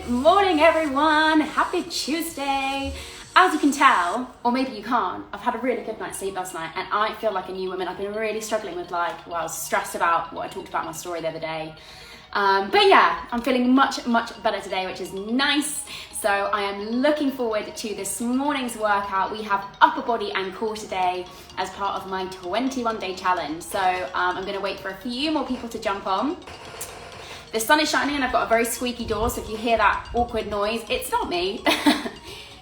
Good morning, everyone. Happy Tuesday. As you can tell, or maybe you can't, I've had a really good night's sleep last night and I feel like a new woman. I've been really struggling with I was stressed about what I talked about in my story the other day. But yeah, I'm feeling much better today, which is nice. So I am looking forward to this morning's workout. We have upper body and core today as part of my 21-day challenge. So I'm going to wait for a few more people to jump on. The sun is shining and I've got a very squeaky door, so if you hear that awkward noise, it's not me.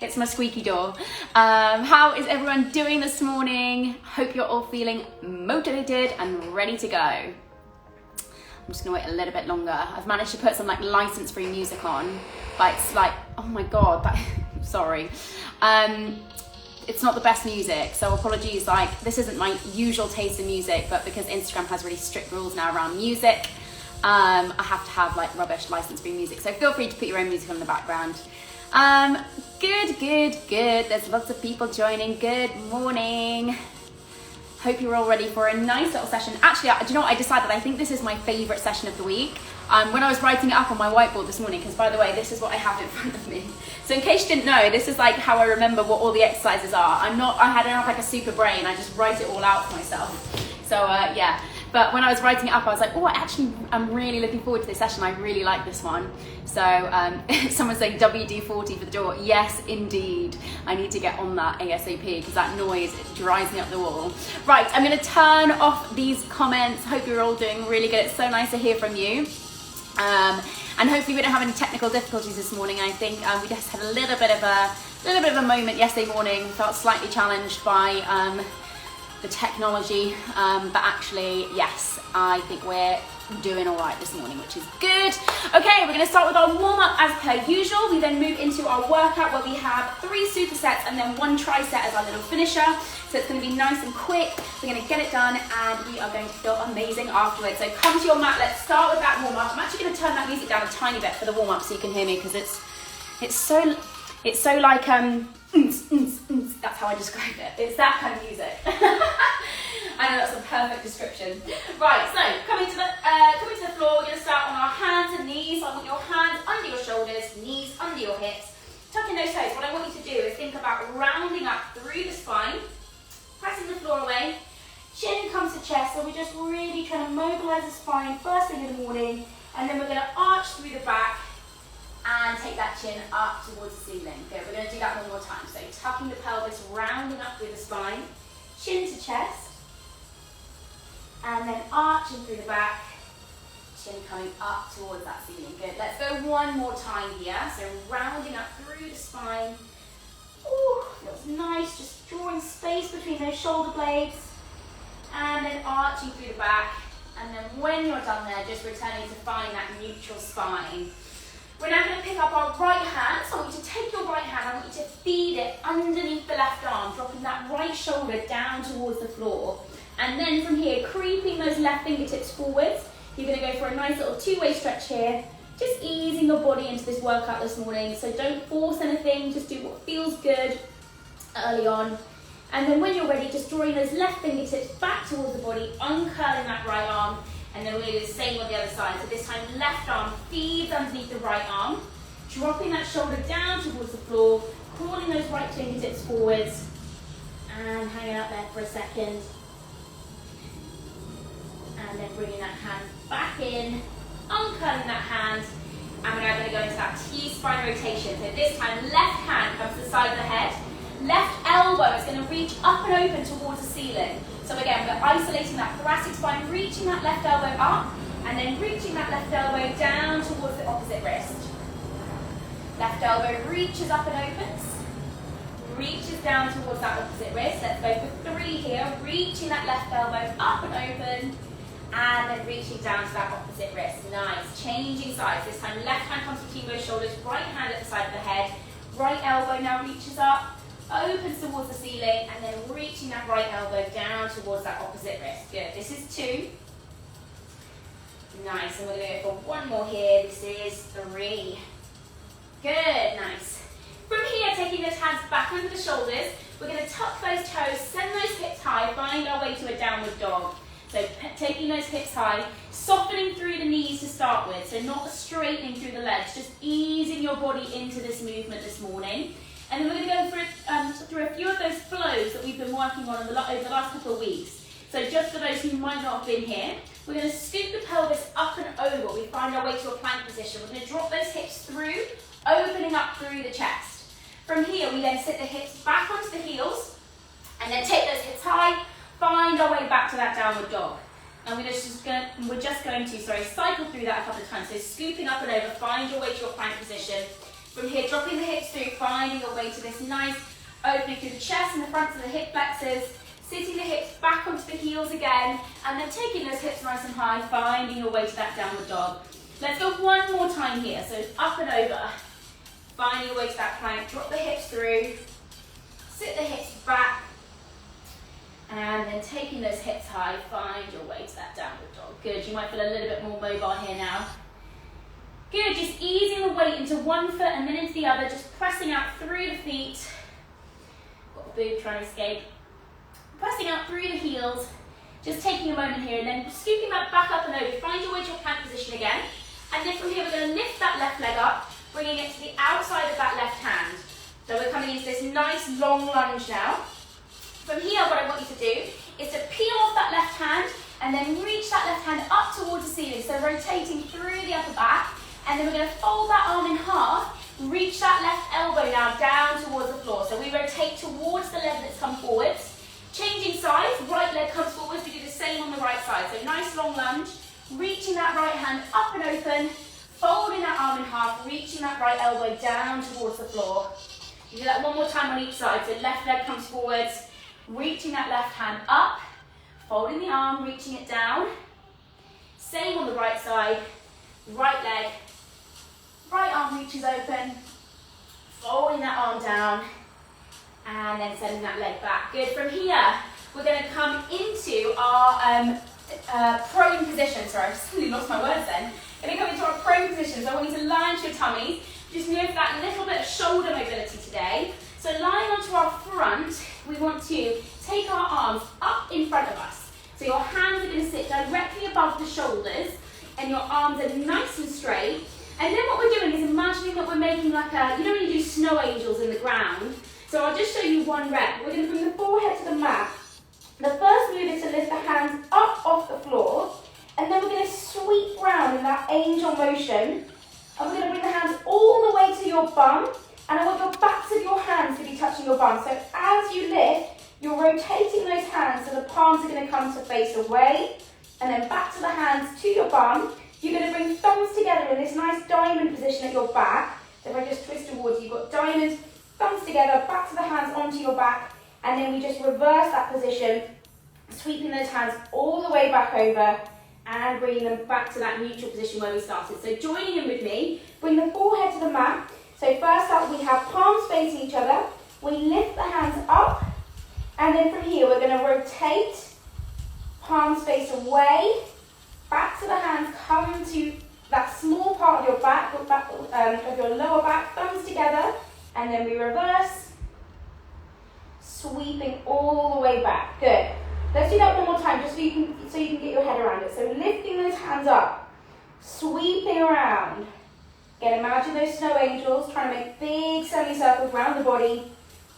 It's my squeaky door. How is everyone doing this morning? Hope you're all feeling motivated and ready to go. I'm just gonna wait a little bit longer. I've managed to put some license-free music on, but it's oh my God, sorry. It's not the best music, so apologies. This isn't my usual taste in music, but because Instagram has really strict rules now around music, I have to have rubbish license-free music. So feel free to put your own music on in the background. Good. There's lots of people joining. Good morning. Hope you're all ready for a nice little session. Actually, do you know what? I decided I think this is my favorite session of the week. When I was writing it up on my whiteboard this morning, because by the way, this is what I have in front of me. So in case you didn't know, this is how I remember what all the exercises are. I don't have a super brain. I just write it all out for myself. So yeah. But when I was writing it up, I was I'm really looking forward to this session. I really like this one. So someone's saying WD-40 for the door. Yes, indeed. I need to get on that ASAP because that noise, it drives me up the wall. Right, I'm going to turn off these comments. Hope you're all doing really good. It's so nice to hear from you. And hopefully we don't have any technical difficulties this morning. I think we just had a little bit of a moment yesterday morning. Felt slightly challenged by the technology, but actually, yes, I think we're doing all right this morning, which is good. Okay, we're gonna start with our warm-up as per usual. We then move into our workout where we have 3 supersets and then 1 tricep as our little finisher. So it's gonna be nice and quick. We're gonna get it done and we are going to feel amazing afterwards. So come to your mat, let's start with that warm-up. I'm actually gonna turn that music down a tiny bit for the warm-up so you can hear me because it's so that's how I describe it. It's that kind of music. I know that's a perfect description. Right, so coming to the floor, we're going to start on our hands and knees. So I want your hands under your shoulders, knees under your hips, tucking those toes. What I want you to do is think about rounding up through the spine, pressing the floor away, chin comes to chest. So we're just really trying to mobilize the spine first thing in the morning, and then we're going to arch through the back and take that chin up towards the ceiling. Good, we're going to do that one more time. So tucking the pelvis, rounding up through the spine, chin to chest, and then arching through the back, chin coming up towards that ceiling. Good, let's go one more time here. So rounding up through the spine. Ooh, feels nice, just drawing space between those shoulder blades, and then arching through the back. And then when you're done there, just returning to find that neutral spine. We're now going to pick up our right hand. So I want you to take your right hand, I want you to feed it underneath the left arm, dropping that right shoulder down towards the floor. And then from here, creeping those left fingertips forwards. You're going to go for a nice little 2-way stretch here. Just easing your body into this workout this morning. So don't force anything, just do what feels good early on. And then when you're ready, just drawing those left fingertips back towards the body, uncurling that right arm. And then we're going to do the same on the other side. So this time, left arm feeds underneath the right arm, dropping that shoulder down towards the floor, crawling those right fingertips forwards, and hanging out there for a second. And then bringing that hand back in, uncurling that hand, and we're now going to go into that T-spine rotation. So this time, left hand comes to the side of the head, left elbow is going to reach up and open towards the ceiling. So again, we're isolating that thoracic spine, reaching that left elbow up, and then reaching that left elbow down towards the opposite wrist. Left elbow reaches up and opens, reaches down towards that opposite wrist. Let's go for 3 here, reaching that left elbow up and open, and then reaching down to that opposite wrist. Nice, changing sides. This time left hand comes between both shoulders, right hand at the side of the head, right elbow now reaches up, opens towards the ceiling, and then reaching that right elbow down towards that opposite wrist. Good, this is 2. Nice, and we're going to go for 1 more here. This is 3. Good, nice. From here, taking those hands back over the shoulders, we're going to tuck those toes, send those hips high, find our way to a downward dog. So taking those hips high, Softening through the knees to start with, so not straightening through the legs, just easing your body into this movement this morning. And then we're going to go through a few of those flows that we've been working on over the last couple of weeks. So just for those who might not have been here, we're going to scoop the pelvis up and over. We find our way to a plank position. We're going to drop those hips through, opening up through the chest. From here, we then sit the hips back onto the heels, and then take those hips high, find our way back to that downward dog. And we're just going to cycle through that a couple of times. So scooping up and over, find your way to your plank position. From here, dropping the hips through, finding your way to this nice opening through the chest and the fronts of the hip flexors, sitting the hips back onto the heels again, and then taking those hips nice and high, finding your way to that downward dog. Let's go one more time here. So up and over, finding your way to that plank, drop the hips through, sit the hips back, and then taking those hips high, find your way to that downward dog. Good, you might feel a little bit more mobile here now. Good, just easing the weight into one foot and then into the other, just pressing out through the feet. Got a boob trying to escape. Pressing out through the heels, just taking a moment here and then scooping that back up and over. Find your way to your plank position again. And then from here, we're going to lift that left leg up, bringing it to the outside of that left hand. So we're coming into this nice long lunge now. From here, what I want you to do is to peel off that left hand and then reach that left hand up towards the ceiling. So rotating through the upper back. And then we're going to fold that arm in half, reach that left elbow now down towards the floor. So we rotate towards the leg that's come forwards. Changing sides, right leg comes forwards. We do the same on the right side. So nice long lunge, reaching that right hand up and open, folding that arm in half, reaching that right elbow down towards the floor. You do that one more time on each side. So left leg comes forwards, reaching that left hand up, folding the arm, reaching it down. Same on the right side, right leg, right arm reaches open, folding that arm down, and then sending that leg back. Good. From here, we're going to come into our prone position. Sorry, I just really lost my words then. Going to come into our prone position. So I want you to lie onto your tummies. Just move that little bit of shoulder mobility today. So lying onto our front, we want to take our arms up in front of us. So your hands are going to sit directly above the shoulders and your arms are nice and straight. And then what we're doing is imagining that we're making like a, you know when you do snow angels in the ground? So I'll just show you one rep. We're going to bring the forehead to the mat. The first move is to lift the hands up off the floor. And then we're going to sweep round in that angel motion. And we're going to bring the hands all the way to your bum. And I want your backs of your hands to be touching your bum. So as you lift, you're rotating those hands so the palms are going to come to face away. And then back to the hands to your bum. You're going to bring thumbs together in this nice diamond position at your back. So if I just twist towards you, you've got diamonds, thumbs together, back to the hands onto your back. And then we just reverse that position, sweeping those hands all the way back over and bringing them back to that neutral position where we started. So joining in with me, bring the forehead to the mat. So first up, we have palms facing each other. We lift the hands up. And then from here, we're going to rotate, palms face away, back to the hands, come to that small part of your back, of your lower back, thumbs together, and then we reverse, sweeping all the way back. Good. Let's do that one more time, just so you can get your head around it. So lifting those hands up, sweeping around. Again, imagine those snow angels, trying to make big semicircles around the body,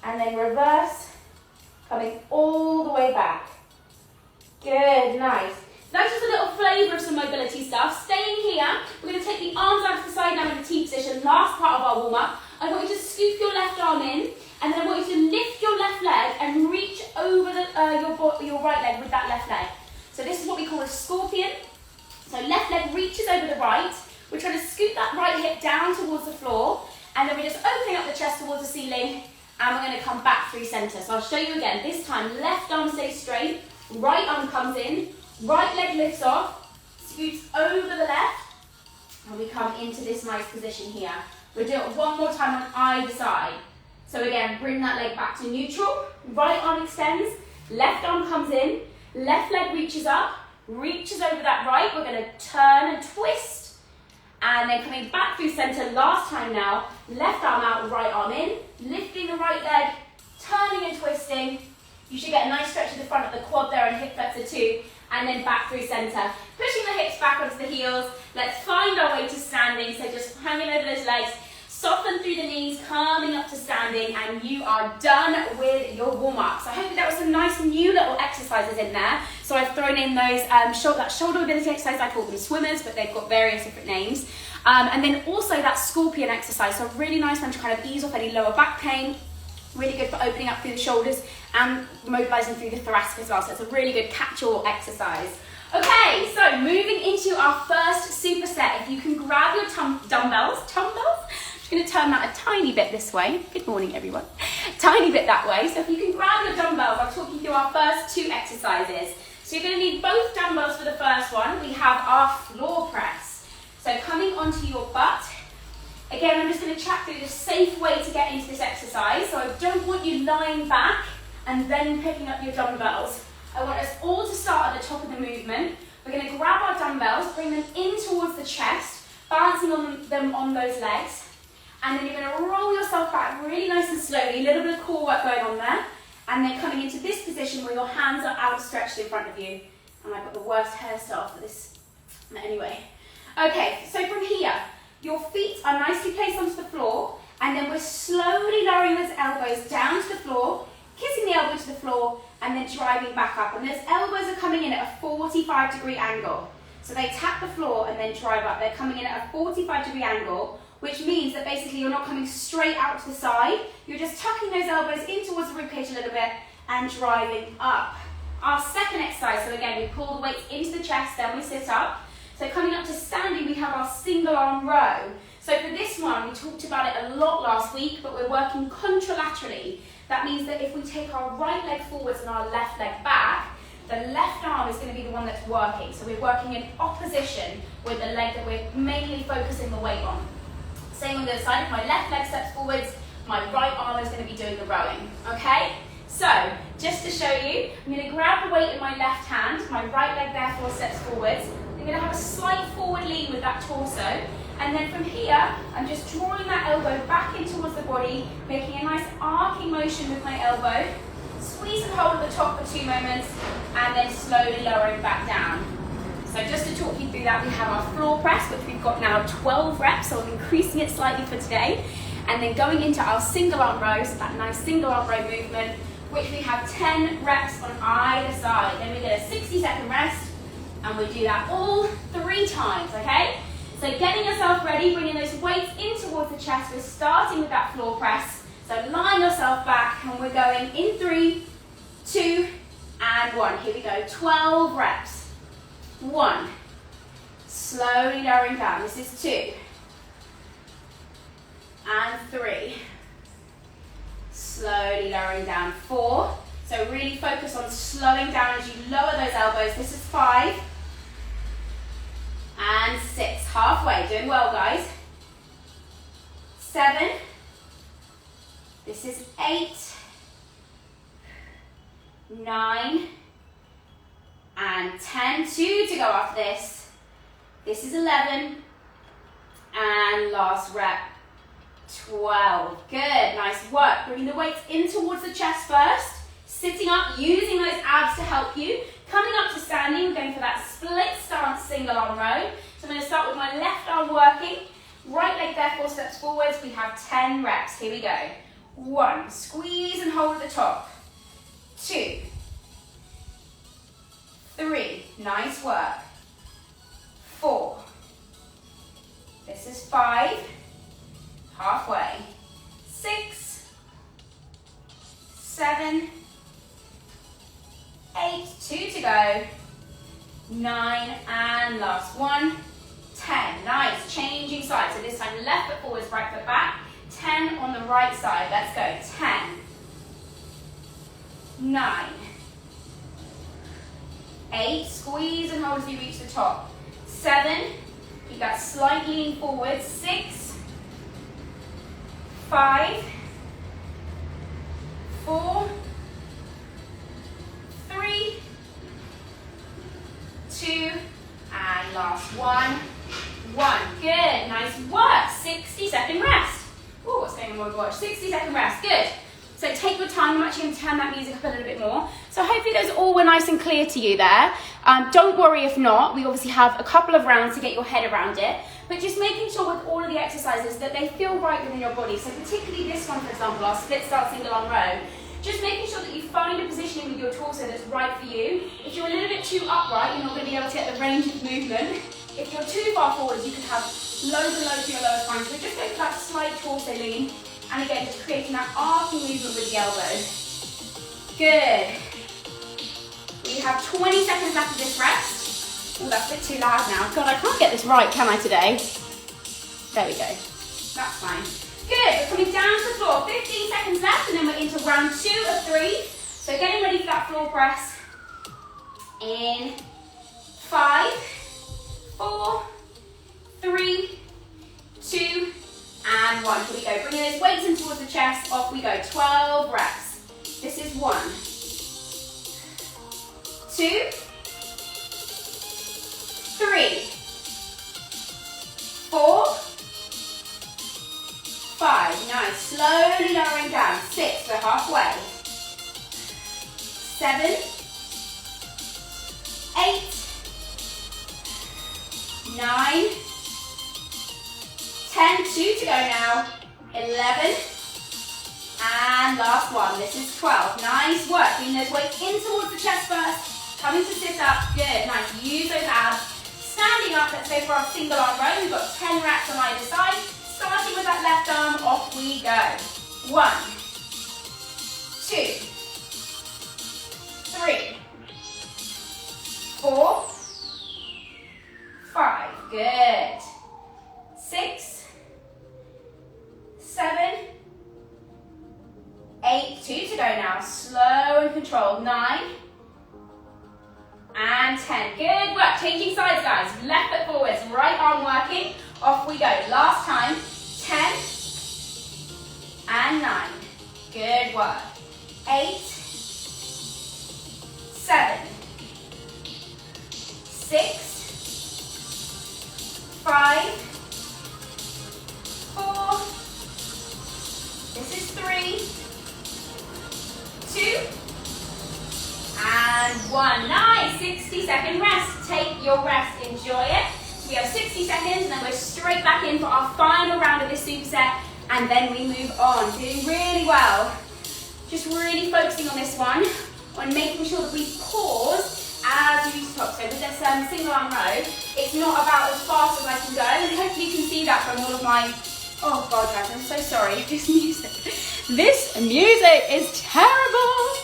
and then reverse, coming all the way back. Good, nice. That's just a little flavour of some mobility stuff. Staying here, we're going to take the arms out to the side now in the T position, last part of our warm-up. I want you to scoop your left arm in, and then I want you to lift your left leg and reach over your right leg with that left leg. So this is what we call a scorpion. So left leg reaches over the right. We're trying to scoop that right hip down towards the floor, and then we're just opening up the chest towards the ceiling, and we're going to come back through centre. So I'll show you again. This time, left arm stays straight, right arm comes in, right leg lifts off, scoots over the left, and we come into this nice position here. We'll do it one more time on either side. So again, bring that leg back to neutral, right arm extends, left arm comes in, left leg reaches up, reaches over that right. We're going to turn and twist, and then coming back through centre last time now, left arm out, right arm in, lifting the right leg, turning and twisting. You should get a nice stretch to the front of the quad there and hip flexor too. and then back through center. Pushing the hips back onto the heels. Let's find our way to standing. So just hanging over those legs, soften through the knees, coming up to standing, and you are done with your warm-up. So hopefully that was some nice new little exercises in there. So I've thrown in those that shoulder mobility exercise. I call them swimmers, but they've got various different names. And then also that scorpion exercise. So a really nice one to kind of ease off any lower back pain. Really good for opening up through the shoulders and mobilizing through the thoracic as well. So it's a really good catch-all exercise. Okay, so moving into our first superset. If you can grab your dumbbells. I'm just going to turn that a tiny bit this way. Good morning, everyone. Tiny bit that way. So if you can grab your dumbbells, I'll talk you through our first two exercises. So you're going to need both dumbbells for the first one. We have our floor press. So coming onto your butt. Again, I'm just going to chat through the safe way to get into this exercise. So I don't want you lying back and then picking up your dumbbells. I want us all to start at the top of the movement. We're going to grab our dumbbells, bring them in towards the chest, balancing them on those legs. And then you're going to roll yourself back really nice and slowly, a little bit of core work going on there. And then coming into this position where your hands are outstretched in front of you. And I've got the worst hairstyle for this. Anyway. Okay, so from here, your feet are nicely placed onto the floor, and then we're slowly lowering those elbows down to the floor, kissing the elbow to the floor, and then driving back up. And those elbows are coming in at a 45-degree angle. So they tap the floor and then drive up. They're coming in at a 45-degree angle, which means that basically you're not coming straight out to the side. You're just tucking those elbows in towards the ribcage a little bit and driving up. Our second exercise, so again, we pull the weight into the chest, then we sit up. So coming up to standing, we have our single arm row. So for this one, we talked about it a lot last week, but we're working contralaterally. That means that if we take our right leg forwards and our left leg back, the left arm is going to be the one that's working. So we're working in opposition with the leg that we're mainly focusing the weight on. Same on the other side. If my left leg steps forwards, my right arm is going to be doing the rowing. Okay? So, just to show you, I'm going to grab the weight in my left hand. My right leg therefore steps forwards. I'm going to have a slight forward lean with that torso. And then from here, I'm just drawing that elbow back in towards the body, making a nice arcing motion with my elbow. Squeeze and hold at the top for 2 moments, and then slowly lowering back down. So just to talk you through that, we have our floor press, which we've got now 12 reps, so I'm increasing it slightly for today. And then going into our single arm row, so that nice single arm row movement, which we have 10 reps on either side. Then we get a 60-second rest, and we do that all 3 times, okay? So getting yourself ready, bringing those weights in towards the chest. We're starting with that floor press. So line yourself back, and we're going in 3, 2, and 1. Here we go, 12 reps. 1. Slowly lowering down. This is 2. And 3. Slowly lowering down. 4. So really focus on slowing down as you lower those elbows. This is 5. And 6. Halfway. Doing well, guys. 7. This is 8. 9. And 10. 2 to go after this. This is 11. And last rep. 12. Good. Nice work. Bringing the weights in towards the chest first. Sitting up, using those abs to help you. Coming up to standing, we're going for that split stance single arm row. So I'm going to start with my left arm working. Right leg therefore steps forwards. We have 10 reps. Here we go. 1. Squeeze and hold at the top. 2. 3. Nice work. 4. This is 5. Halfway. 6. 7. 8. 2 to go. 9. And last 1. 10. Nice. Changing sides. So this time left foot forwards, right foot back. 10 on the right side. Let's go. 10. 9. 8. Squeeze and hold as you reach the top. 7. Keep that slight lean forward. 6. 5. 4. 3. 2. And last 1. 1. Good. Nice work. 60-second rest. Oh, what's going on with my watch? 60-second rest. Good. So take your time. I'm actually going to turn that music up a little bit more. So hopefully those all were nice and clear to you there. Don't worry if not, we obviously have a couple of rounds to get your head around it, but just making sure with all of the exercises that they feel right within your body. So particularly this one, for example, our split start single arm row, just making sure that you find a positioning with your torso that's right for you. If you're a little bit too upright, you're not going to be able to get the range of movement. If you're too far forward, you can have loads and loads to your lower spine. So just go for that slight torso lean, and again, just creating that arcing movement with the elbow. Good. We have 20 seconds left of this rest. Oh, that's a bit too loud now. God, I can't get this right, can I, today? There we go. That's fine. Good, we're coming down to the floor. 15 seconds left, and then we're into round 2 of 3. So getting ready for that floor press. In 5, 4, 3, 2, and 1. Here we go. Bringing those weights in towards the chest. Off we go. 12 reps. This is 1, 2, 3, 4, 5. Nice. Slowly lowering down. 6. We're halfway. 7, 8, 9, 10. 2 to go now. 11. And last one. This is 12. Nice work. Bring those weights in towards the chest first. Coming to sit up. Good. Nice. Use those abs. Standing up. Let's go for our single arm row. We've got 10 reps on either side. Starting with that left arm. Off we go. 1, 2, 3, 4, 5. Good. 6, 7, 8. 2 to go now. Slow and controlled. 9 and 10. Good work. Changing sides, guys. Left foot forwards. Right arm working. Off we go. Last time. 10 and 9. Good work. 8, 7, 6, 5, 4. This is 3, 2, and 1. Nice. 60-second rest. Take your rest. Enjoy it. We have 60 seconds, and then we're straight back in for our final round of this superset, and then we move on. Doing really well. Just really focusing on this one, on making sure that we pause as we reach the top. So with this single arm row, it's not about as fast as I can go, and hopefully you can see that from all of my, oh God guys, I'm so sorry, this music is terrible.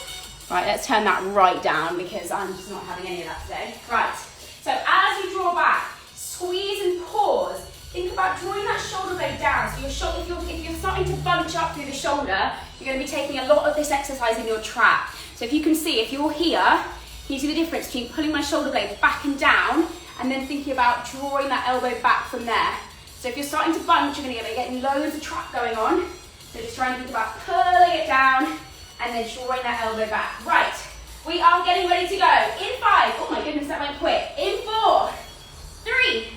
Right, let's turn that right down because I'm just not having any of that today. Right, so as you draw back, squeeze and pause. Think about drawing that shoulder blade down. So if you're starting to bunch up through the shoulder, you're going to be taking a lot of this exercise in your trap. So if you can see, if you're here, you see the difference between pulling my shoulder blade back and down, and then thinking about drawing that elbow back from there. So if you're starting to bunch, you're going to be getting loads of trap going on. So just try and think about pulling it down, and then drawing that elbow back. Right, we are getting ready to go. In 5, oh my goodness, that went quick. In 4, 3,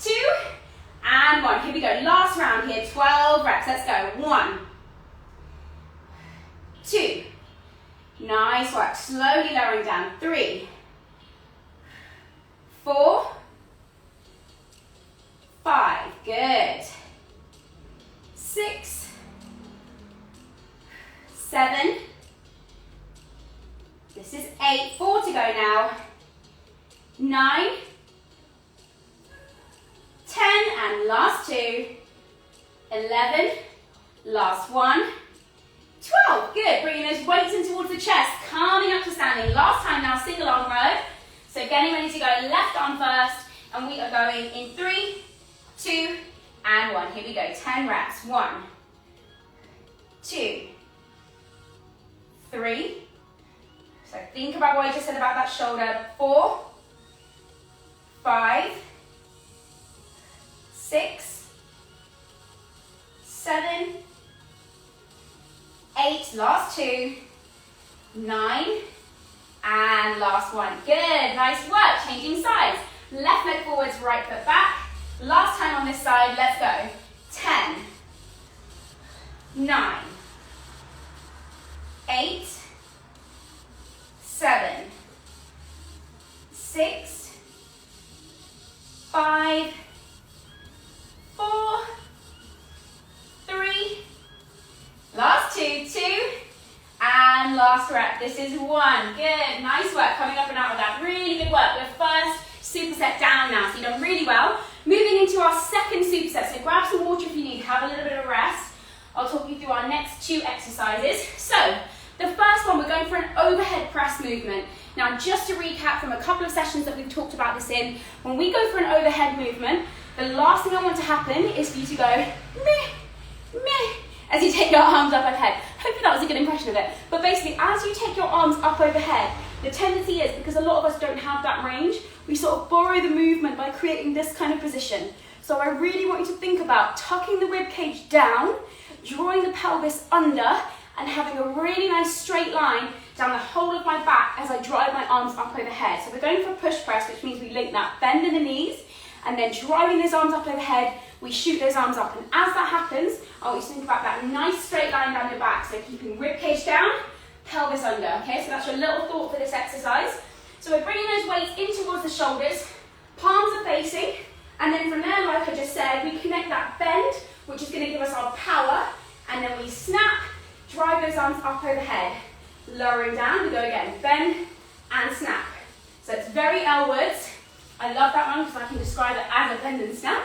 2, and 1. Here we go. Last round here. 12 reps. Let's go. 1, 2. Nice work. Slowly lowering down. 3, 4, 5. Good. 6, 7. This is 8. 4 to go now. 9, 10, and last 2, 11, last 1, 12. Good. Bringing those weights in towards the chest, coming up to standing. Last time now, single arm row. So getting ready to go left arm first, and we are going in 3, 2, and 1. Here we go. 10 reps. 1, 2, 3. So think about what I just said about that shoulder. 4, 5, 6, 7, 8, last 2, 9, and last 1. Good, nice work. Changing sides. Left leg forwards, right foot back. Last time on this side, let's go. 10, 9, 8, 7, last rep. This is 1. Good. Nice work coming up and out of that. Really good work. Your first superset down now. So you've done really well. Moving into our second superset. So grab some water if you need. Have a little bit of rest. I'll talk you through our next 2 exercises. So the first one, we're going for an overhead press movement. Now, just to recap from a couple of sessions that we've talked about this in, when we go for an overhead movement, the last thing I want to happen is for you to go meh, meh, as you take your arms up overhead. Hopefully that was a good impression of it. But basically, as you take your arms up overhead, the tendency is, because a lot of us don't have that range, we sort of borrow the movement by creating this kind of position. So I really want you to think about tucking the rib cage down, drawing the pelvis under, and having a really nice straight line down the whole of my back as I drive my arms up overhead. So we're going for push press, which means we link that bend in the knees, and then driving those arms up overhead, we shoot those arms up. And as that happens, I want you to think about that nice straight line down your back. So keeping rib cage down, pelvis under, okay? So that's your little thought for this exercise. So we're bringing those weights in towards the shoulders, palms are facing, and then from there, like I just said, we connect that bend, which is gonna give us our power, and then we snap, drive those arms up overhead. Lowering down, we go again, bend and snap. So it's very L-wards. I love that one because I can describe it as a bend and snap.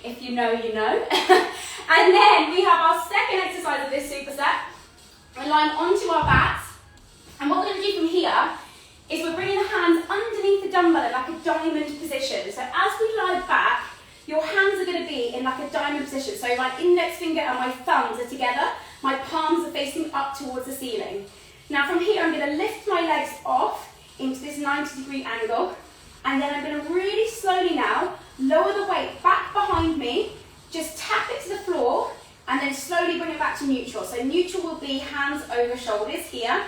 If you know, you know. And then we have our second exercise of this superset. We're lying onto our backs. And what we're going to do from here is we're bringing the hands underneath the dumbbell in like a diamond position. So as we lie back, your hands are going to be in like a diamond position. So my index finger and my thumbs are together. My palms are facing up towards the ceiling. Now from here, I'm going to lift my legs off into this 90-degree angle. And then I'm going to really slowly now lower the weight back behind me. Just tap it to the floor and then slowly bring it back to neutral. So neutral will be hands over shoulders here.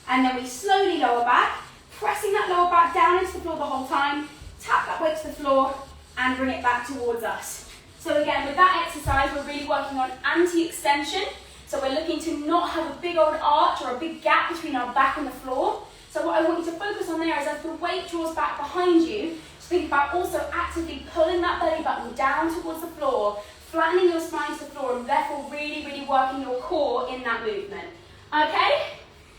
And then we slowly lower back, pressing that lower back down into the floor the whole time. Tap that weight to the floor and bring it back towards us. So again, with that exercise, we're really working on anti-extension. So we're looking to not have a big old arch or a big gap between our back and the floor. So what I want you to focus on there is as the weight draws back behind you, to think about also actively pulling that belly button down towards the floor, flattening your spine to the floor, and therefore really, really working your core in that movement. Okay?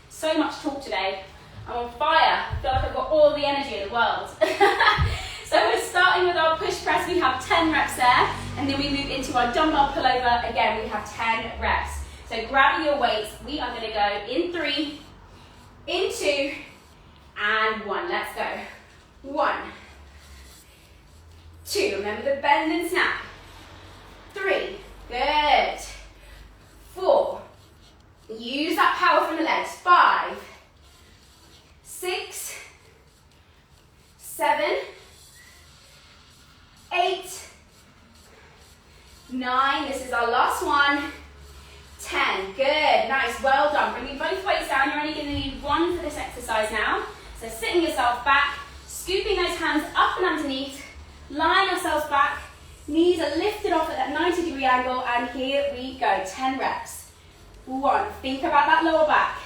So much talk today. I'm on fire. I feel like I've got all the energy in the world. So we're starting with our push press. We have 10 reps there, and then we move into our dumbbell pullover. Again, we have 10 reps. So grabbing your weights, we are going to go in 3, in 2, and 1. Let's go. 1, 2. Remember the bend and snap. 3. Good. 4. Use that power from the legs. 5, 6, 7, 8, 9. This is our last one. 10. Good. Nice. Well done. Bringing both weights down. You're only going to need 1 for this exercise now. So sitting yourself back, scooping those hands up and underneath, lying ourselves back, knees are lifted off at that 90-degree angle, and here we go. 10 reps. 1. Think about that lower back.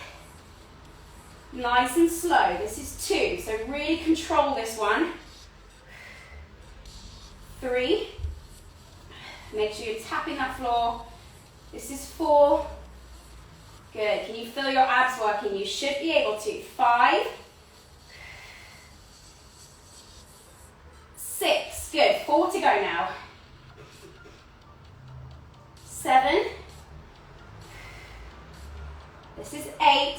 Nice and slow. This is 2. So really control this one. 3. Make sure you're tapping that floor. This is 4. Good. Can you feel your abs working? You should be able to. 5. 6. Good. 4 to go now. 7. This is 8.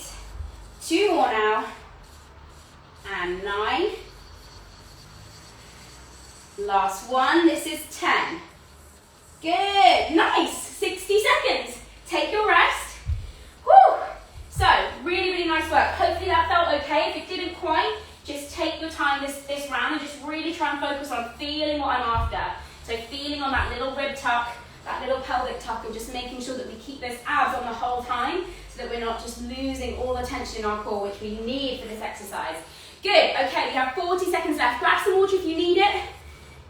2 more now. And 9. Last one. This is 10. Good. Nice. 60 seconds. Take your rest. Woo! So, really, really nice work. Hopefully that felt okay. If it didn't quite, just take your time this round and just really try and focus on feeling what I'm after. So feeling on that little rib tuck, that little pelvic tuck, and just making sure that we keep those abs on the whole time so that we're not just losing all the tension in our core, which we need for this exercise. Good. Okay, we have 40 seconds left. Grab some water if you need it.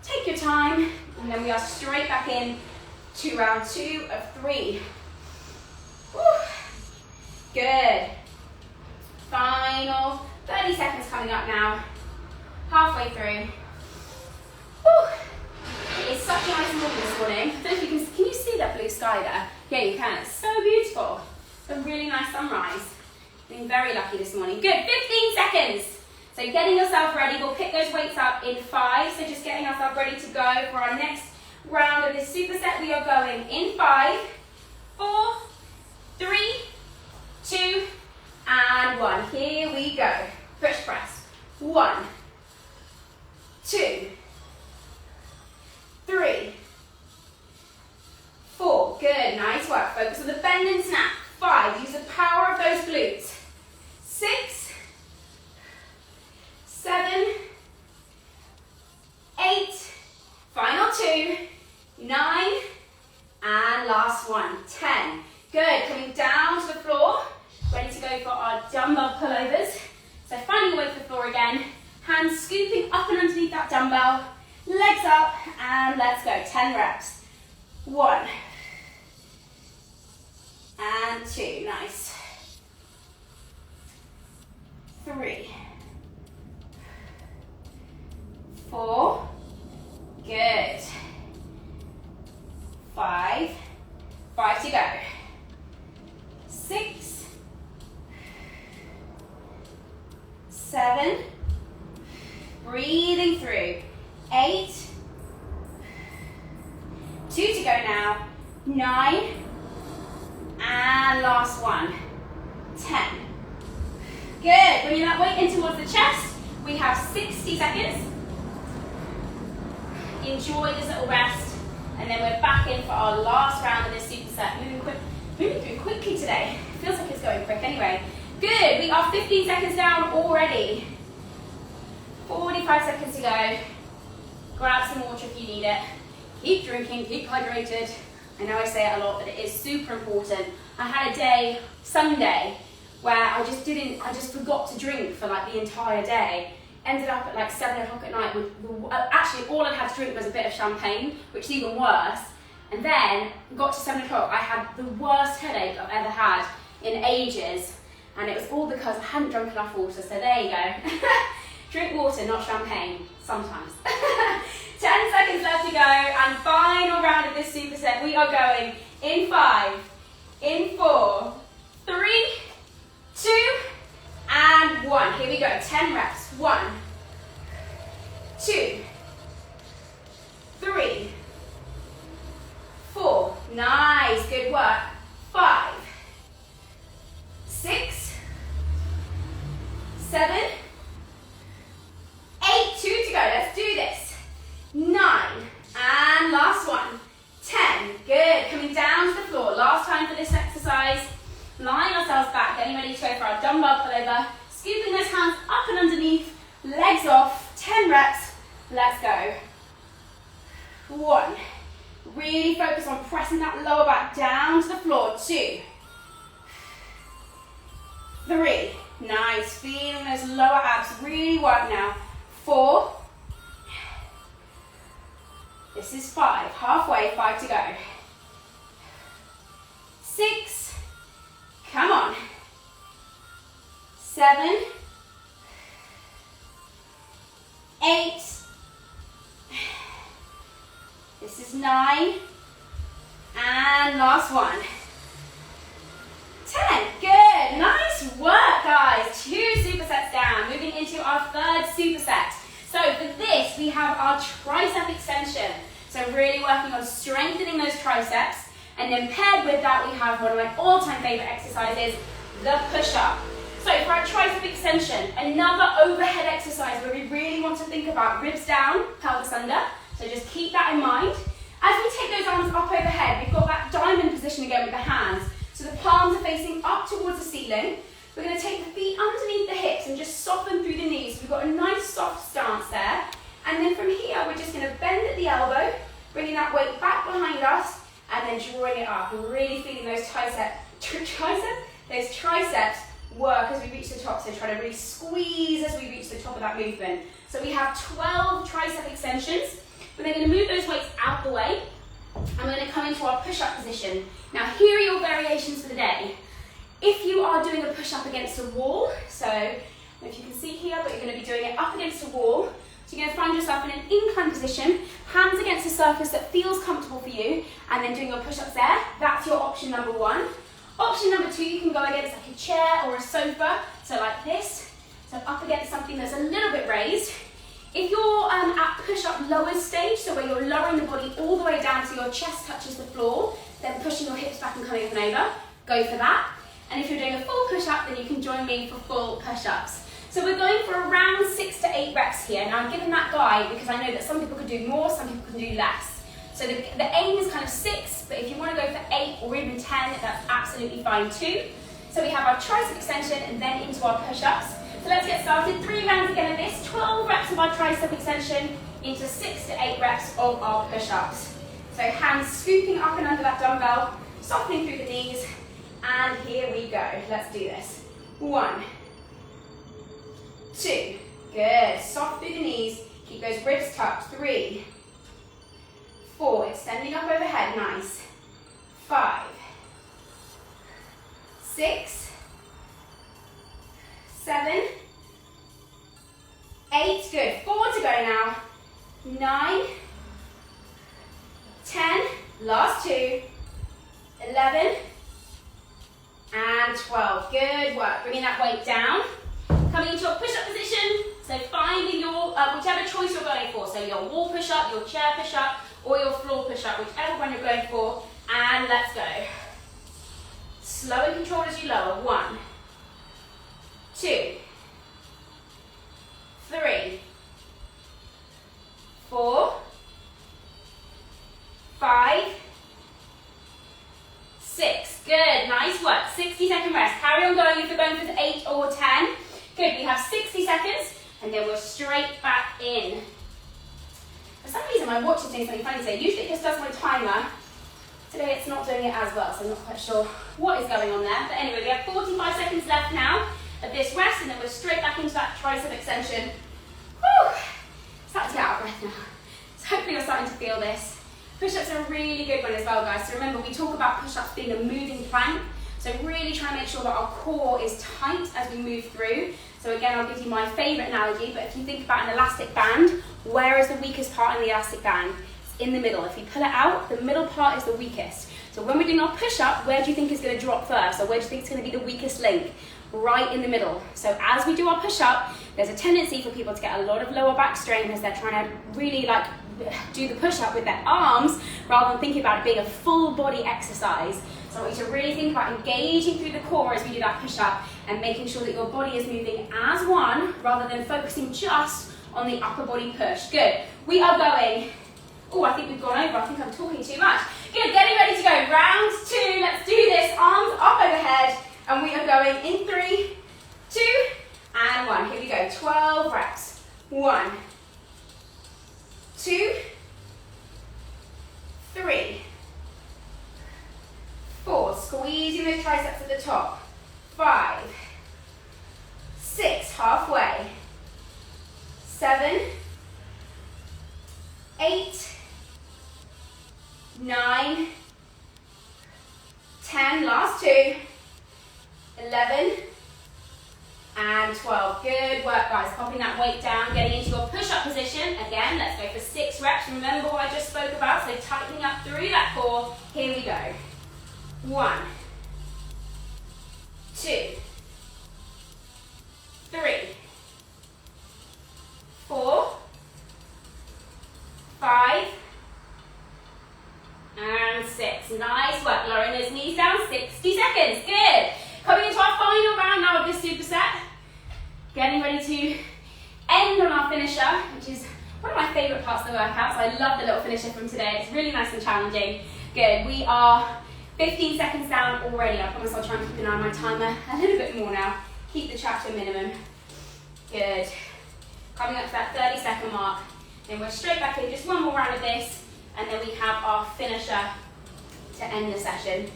Take your time, and then we are straight back in to round 2 of 3. Woo. Good. Final 30 seconds coming up now. Halfway through. Woo. It's such a nice morning this morning. I don't know if you can you see that blue sky there? Yeah, you can. It's so beautiful. It's a really nice sunrise. Feeling very lucky this morning. Good, 15 seconds. So getting yourself ready, we'll pick those weights up in 5. So just getting ourselves ready to go for our next round of this superset. We are going in 5, 4, 3, 2, and 1. Here we go. Push press. 1, 2, 3, 4. Good, nice work. Focus on the bend and snap. 5, use the power of those glutes. 6, 7, 8, final 2, 9, and last one, 10. Good, coming down to the floor, ready to go for our dumbbell pullovers. So finding your way to the floor again, hands scooping up and underneath that dumbbell, legs up, and let's go, 10 reps. 1, and 2, nice. 3, 4, good. 5, 5 to go. 6, 7, breathing through. 8, 2 to go now. 9, and last one. 10. Good, bringing that weight in towards the chest. We have 60 seconds. Enjoy this little rest, and then we're back in for our last round of this superset. Moving through quickly today. Feels like it's going quick anyway. Good, we are 15 seconds down already. 45 seconds to go. Grab some water if you need it. Keep drinking, keep hydrated. I know I say it a lot, but it is super important. I had a day, Sunday, where I just forgot to drink for like the entire day. Ended up at like 7 o'clock at night with, actually all I had to drink was a bit of champagne, which is even worse. And then got to 7 o'clock, I had the worst headache I've ever had in ages. And it was all because I hadn't drunk enough water, so there you go. Drink water, not champagne, sometimes. 10 seconds left to go, and final round of this superset. We are going in 5, in 4, 3, 2, and 1. Here we go, 10 reps. 1, 2, 3, 4. Nice, good work. 5, 6, 7, 8. 2 to go. Let's do this. 9, and last one. 10. Good. Coming down to the floor. Last time for this exercise. Lying ourselves back, getting ready to go for our dumbbell pullover. Scooping those hands up and underneath, legs off, 10 reps, let's go. 1, really focus on pressing that lower back down to the floor. 2, 3, nice, feeling those lower abs really work now. 4, this is 5, halfway, 5 to go. 6, come on. 7, 8, this is 9, and last one. 10, good, nice work guys. 2 supersets down, moving into our third superset. So for this, we have our tricep extension. So really working on strengthening those triceps, and then paired with that, we have one of my all-time favorite exercises, the push-up. So for our tricep extension, another overhead exercise where we really want to think about ribs down, pelvis under. So just keep that in mind. As we take those arms up overhead, we've got that diamond position again with the hands. So the palms are facing up towards the ceiling. We're going to take the feet underneath the hips and just soften through the knees. We've got a nice soft stance there. And then from here, we're just going to bend at the elbow, bringing that weight back behind us, and then drawing it up. We're really feeling those triceps work as we reach the top, so try to really squeeze as we reach the top of that movement. So we have 12 tricep extensions. We're then going to move those weights out the way, and we're going to come into our push-up position. Now here are your variations for the day. If you are doing a push-up against a wall, so if you can see here, but you're going to be doing it up against a wall, so you're going to find yourself in an incline position, hands against a surface that feels comfortable for you, and then doing your push-ups there. That's your option number 1. Option number 2, you can go against like a chair or a sofa, so like this, so up against something that's a little bit raised. If you're at push-up lower stage, so where you're lowering the body all the way down so your chest touches the floor, then pushing your hips back and coming up and over, go for that. And if you're doing a full push-up, then you can join me for full push-ups. So we're going for around 6 to 8 reps here. Now I'm giving that guide because I know that some people can do more, some people can do less. So the aim is kind of 6, but if you want to go for 8 or even 10, that's absolutely fine too. So we have our tricep extension and then into our push-ups. So let's get started. 3 rounds again of this, 12 reps of our tricep extension into 6 to 8 reps of our push-ups. So hands scooping up and under that dumbbell, softening through the knees, and here we go. Let's do this. 1, 2, good. Soft through the knees, keep those ribs tucked. 3, 4, extending up overhead, nice. 5, 6, 7, 8, good. 4 to go now. 9, 10, last 2, 11, and 12. Good work. Bringing that weight down. Coming into a push-up position. So finding your, whichever choice you're going for. So your wall push-up, your chair push-up, or your floor push-up, whichever one you're going for. And let's go. Slow and controlled as you lower. 1, 2, 3, 4, 5, 6. Good, nice work. 60-second rest. Carry on going if you're going for 8 or 10. Good, we have 60 seconds and then we're straight back in. For some reason my watch is doing something funny today. Usually it just does my timer. Today it's not doing it as well, so I'm not quite sure what is going on there. But anyway, we have 45 seconds left now of this rest and then we're straight back into that tricep extension. Whew! Starting to get out of breath now. So hopefully you're starting to feel this. Push-ups are a really good one as well, guys. So remember, we talk about push-ups being a moving plank. So really try and make sure that our core is tight as we move through. So again, I'll give you my favourite analogy, but if you think about an elastic band, where is the weakest part in the elastic band? It's in the middle. If you pull it out, the middle part is the weakest. So when we're doing our push-up, where do you think is going to drop first? Or where do you think is going to be the weakest link? Right in the middle. So as we do our push-up, there's a tendency for people to get a lot of lower back strain as they're trying to really like do the push-up with their arms rather than thinking about it being a full body exercise. So I want you to really think about engaging through the core as we do that push-up and making sure that your body is moving as one rather than focusing just on the upper body push. Good. We are going, oh, I think we've gone over. I think I'm talking too much. Good, getting ready to go. Round 2, let's do this. Arms up overhead. And we are going in 3, 2, and 1. Here we go. 12 reps. 1, 2, 3, 4. Squeezing those triceps at the top. 5, 6. Halfway. 7, 8, 9, 10. Last 2. 11 and 12. Good work, guys. Popping that weight down, getting into your push-up position. Again, let's go for 6 reps. Remember what I just spoke about, so tightening up through that core. Here we go. 1, 2, 3, 4, 5, and 6. Nice work. Lowering those knees down. 60 seconds. Good. Coming into our final round now of this superset. Getting ready to end on our finisher, which is one of my favourite parts of the workouts. I love the little finisher from today. It's really nice and challenging. Good. We are 15 seconds down already. I promise I'll try and keep an eye on my timer a little bit more now. Keep the chat to a minimum. Good. Coming up to that 30-second mark. Then we're straight back in. Just one more round of this. And then we have our finisher to end the session.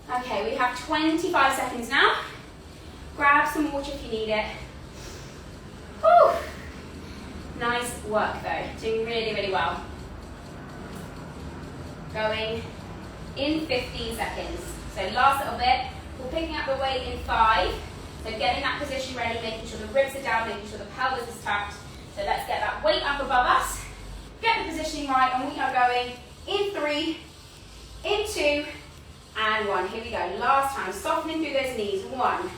Okay, we have 25 seconds now. Grab some water if you need it. Whew. Nice work though, doing really, really well. Going in 15 seconds. So last little bit, we're picking up the weight in 5. So getting that position ready, making sure the ribs are down, making sure the pelvis is tucked. So let's get that weight up above us. Get the positioning right, and we are going in 3, in 2, and 1. Here we go. Last time. Softening through those knees. 1,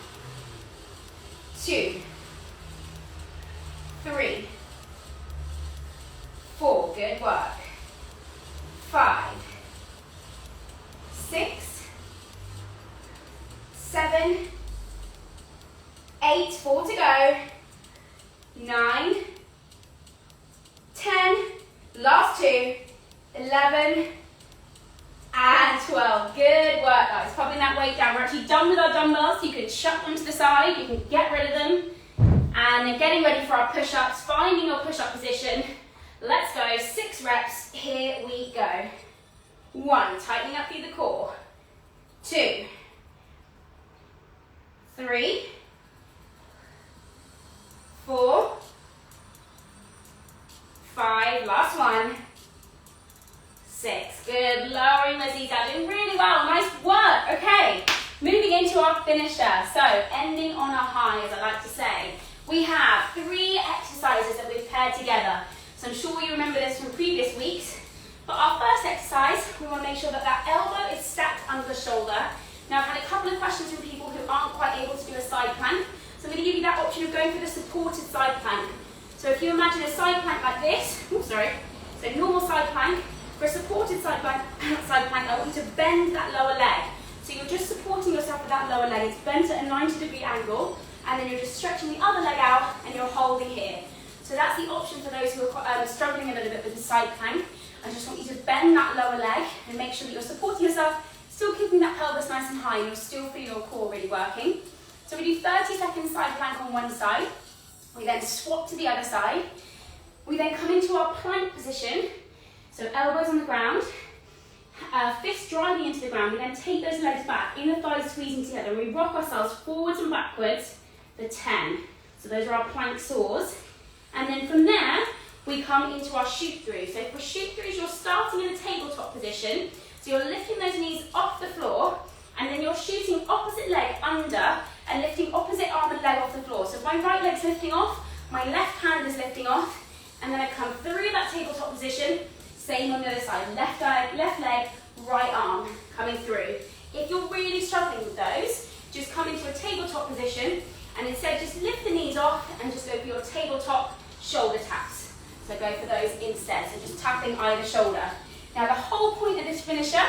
2, 3, 4. Good work. 5, 6, 7, 8. 4 to go. 9, 10. Last 2. 11. And 12. Good work, guys. Popping that weight down. We're actually done with our dumbbells. So you can chuck them to the side. You can get rid of them. And then getting ready for our push-ups. Finding your push-up position. Let's go. 6 reps. Here we go. 1. Tightening up through the core. 2. 3. 4. 5. Last 1. 6. Good. Lowering those knees down. Doing really well. Nice work. Okay. Moving into our finisher. So, ending on a high, as I like to say. We have 3 exercises that we've paired together. So I'm sure you remember this from previous weeks. But our first exercise, we want to make sure that that elbow is stacked under the shoulder. Now, I've had a couple of questions from people who aren't quite able to do a side plank. So I'm going to give you that option of going for the supported side plank. So if you imagine a side plank like this, so normal side plank. For a supported side plank, I want you to bend that lower leg. So you're just supporting yourself with that lower leg. It's bent at a 90-degree angle, and then you're just stretching the other leg out, and you're holding here. So that's the option for those who are struggling a little bit with the side plank. I just want you to bend that lower leg and make sure that you're supporting yourself, still keeping that pelvis nice and high, and you'll still feel your core really working. So we do 30 seconds side plank on one side. We then swap to the other side. We then come into our plank position. So elbows on the ground, fists driving into the ground. We then take those legs back, inner thighs squeezing together. We rock ourselves forwards and backwards for 10. So those are our plank saws. And then from there, we come into our shoot through. So for shoot throughs, you're starting in a tabletop position. So you're lifting those knees off the floor, and then you're shooting opposite leg under and lifting opposite arm and leg off the floor. So if my right leg's lifting off, my left hand is lifting off, and then I come through that tabletop position. Same on the other side, left leg, right arm, coming through. If you're really struggling with those, just come into a tabletop position, and instead just lift the knees off and just go for your tabletop shoulder taps. So go for those instead, so just tapping either shoulder. Now the whole point of this finisher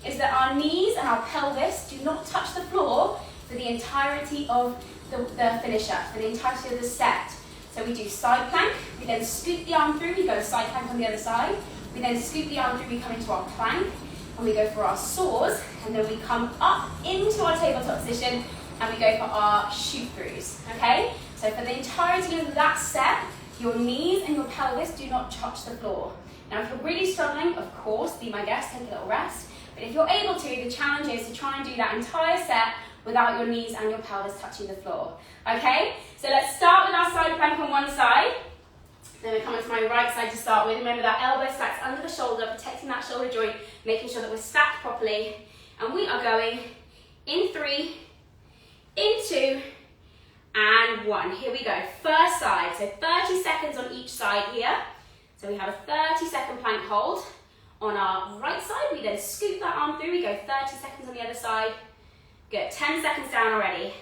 is that our knees and our pelvis do not touch the floor for the entirety of the finisher, for the entirety of the set. So we do side plank, we then scoop the arm through, we go side plank on the other side. We then scoop the arm through, we come into our plank, and we go for our saws, and then we come up into our tabletop position, and we go for our shoot throughs, okay? So for the entirety of that set, your knees and your pelvis do not touch the floor. Now if you're really struggling, of course, be my guest, take a little rest. But if you're able to, the challenge is to try and do that entire set without your knees and your pelvis touching the floor, okay? So let's start with our side plank on one side. Then we're coming to my right side to start with. Remember that elbow stacks under the shoulder, protecting that shoulder joint, making sure that we're stacked properly. And we are going in 3, in 2, and 1. Here we go. First side. So 30 seconds on each side here. So we have a 30-second plank hold. On our right side, we then scoop that arm through. We go 30 seconds on the other side. Good. 10 seconds down already.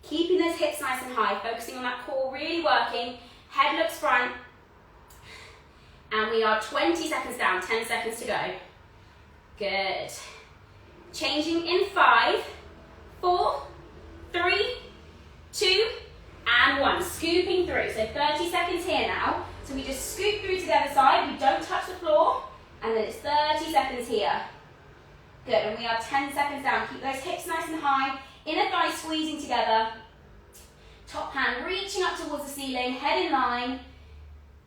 Keeping those hips nice and high, focusing on that core really working. Head looks front, and we are 20 seconds down, 10 seconds to go. Good. Changing in 5, 4, 3, 2, and 1. Scooping through, so 30 seconds here now. So we just scoop through to the other side, we don't touch the floor, and then it's 30 seconds here. Good, and we are 10 seconds down. Keep those hips nice and high, inner thighs squeezing together. Top hand reaching up towards the ceiling, head in line,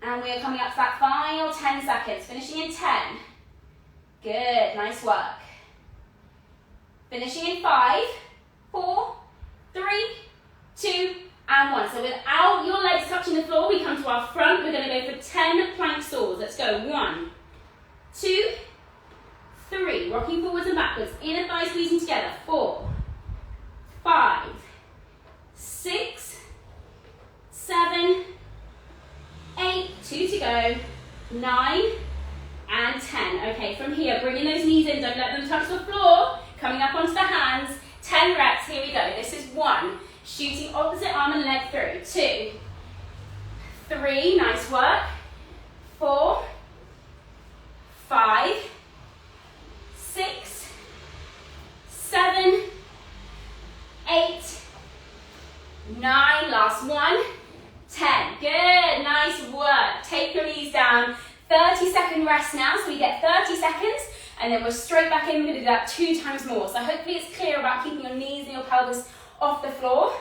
and we are coming up to that final 10 seconds, finishing in 10. Good, nice work. Finishing in 5, 4, 3, 2, and 1. So without your legs touching the floor, we come to our front. We're going to go for 10 plank saws. Let's go. 1, 2, 3. Rocking forwards and backwards. Inner thighs squeezing together. 4, 5, 6, 7, 8, 2 to go, 9, and 10. Okay, from here, bringing those knees in, don't let them touch the floor. Coming Shooting opposite arm and leg through. 2, 3, nice work. 4, 5, 6, 7, 8, 9, last one, 10. Good, nice work. Take your knees down. 30-second rest now, so we get 30 seconds, and then we're straight back in. We're going to do that 2 times more. So hopefully it's clear about keeping your knees and your pelvis off the floor.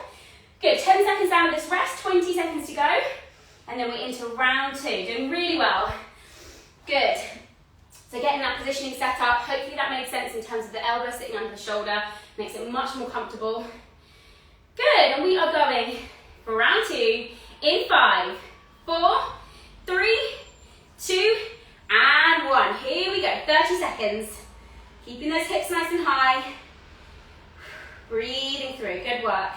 Good, 10 seconds down this rest, 20 seconds to go, and then we're into round 2. Doing really well. Good. So getting that positioning set up, hopefully that made sense in terms of the elbow sitting under the shoulder, makes it much more comfortable. Good, and we are going for round 2 in 5, 4, 3, 2, and 1. Here we go, 30 seconds. Keeping those hips nice and high. Breathing through, good work.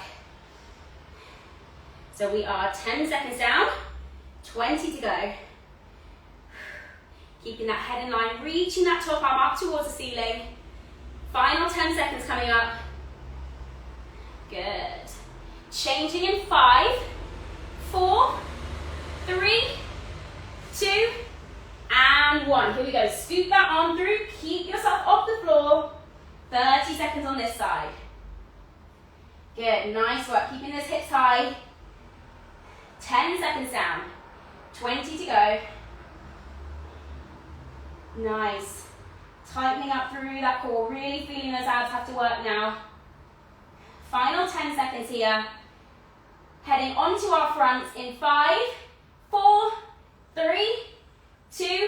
So we are 10 seconds down, 20 to go. Keeping that head in line, reaching that top arm up towards the ceiling. Final 10 seconds coming up. Good. Changing in 5, 4, 3, 2, and 1. Here we go. Scoop that arm through. Keep yourself off the floor. 30 seconds on this side. Good. Nice work. Keeping those hips high. 10 seconds down. 20 to go. Nice. Tightening up through that core. Really feeling those abs have to work now. Final 10 seconds here. Heading onto our fronts in 5, 4, 3, 2,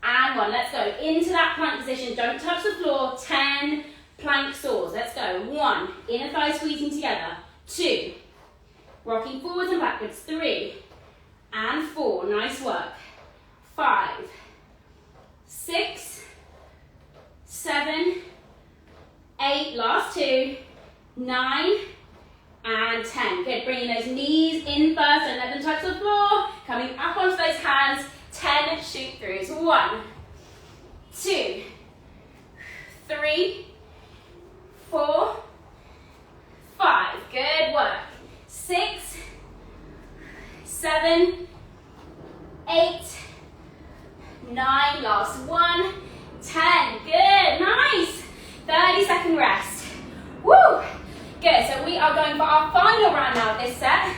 and 1. Let's go into that plank position. Don't touch the floor. 10 plank saws. Let's go. 1, inner thigh squeezing together. 2, rocking forwards and backwards. 3, and 4. Nice work. 5, 6, 7, 8. Last 2, 9, and 10. Good. Bringing those knees in first. Don't let them touch the floor. Coming up onto those hands. 10 shoot throughs. 1, 2, 3, 4, 5. Good work. 6, 7, 8, 9. Last 1, 10. Good. Nice. 30-second rest. Woo. Good. So we are going for our final round now of this set.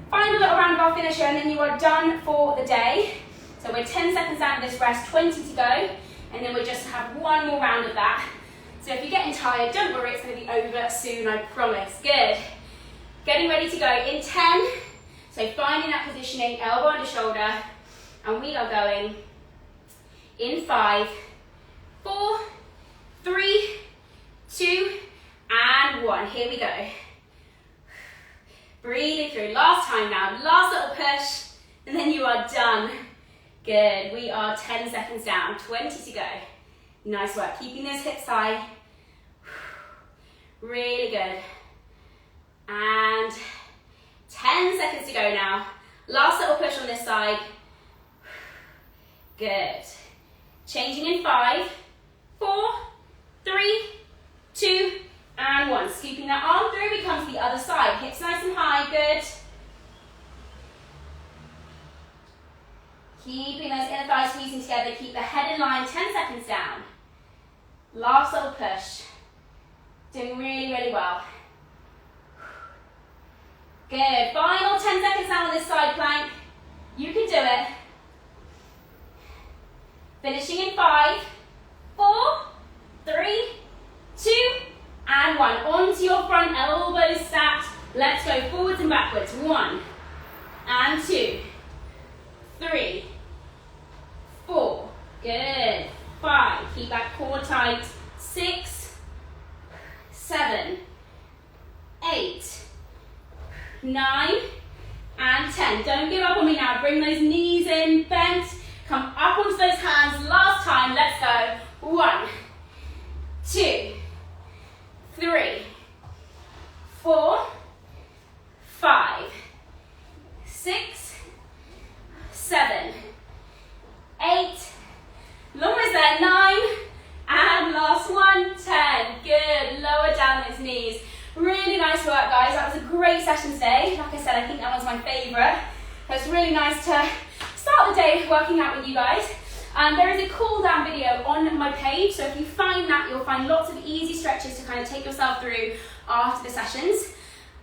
Final little round of our finisher, and then you are done for the day. So we're 10 seconds down of this rest, 20 to go, and then we just have one more round of that. So if you're getting tired, don't worry, it's going to be over soon, I promise. Good. Getting ready to go in 10. So finding that positioning, elbow under shoulder, and we are going in 5, 4, 3, 2, and 1. Here we go. Breathing through. Last time now. Last little push, and then you are done. Good. We are 10 seconds down. 20 to go. Nice work. Keeping those hips high. Really good. And 10 seconds to go now. Last little push on this side. Good. Changing in 5, 4, 3, 2, and 1. Scooping that arm through. We come to the other side. Hips nice and high. Good. Keeping those inner thighs squeezing together. Keep the head in line. 10 seconds down. Last little push. Doing really, really well. Good. Final 10 seconds down on this side plank. You can do it. Finishing in 5, 4, 3, 2, and 1. Onto your front, elbows stacked. Let's go forwards and backwards. 1, and 2, 3, 4. Good. 5. Keep that core tight. 6, 7, 8, 9, and 10. Don't give up on me now. Bring those knees in, bent. Come up onto those hands. Last time. Let's go. 1, 2, 3, 4, 5, 6, 7, 8. Long as there. 9. And last one. 10. Good. Lower down those knees. Really nice work, guys. That was a great session. session today. Like I said, I think that one's my favourite. So it's really nice to start the day working out with you guys. There is a cool down video on my page, so if you find that, you'll find lots of easy stretches to kind of take yourself through after the sessions.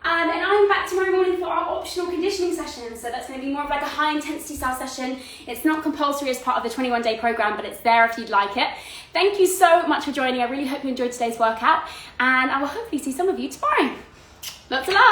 And I'm back tomorrow morning for our optional conditioning session, so that's going to be more of like a high intensity style session. It's not compulsory as part of the 21-day program, but it's there if you'd like it. Thank you so much for joining. I really hope you enjoyed today's workout, and I will hopefully see some of you tomorrow. Lots of love.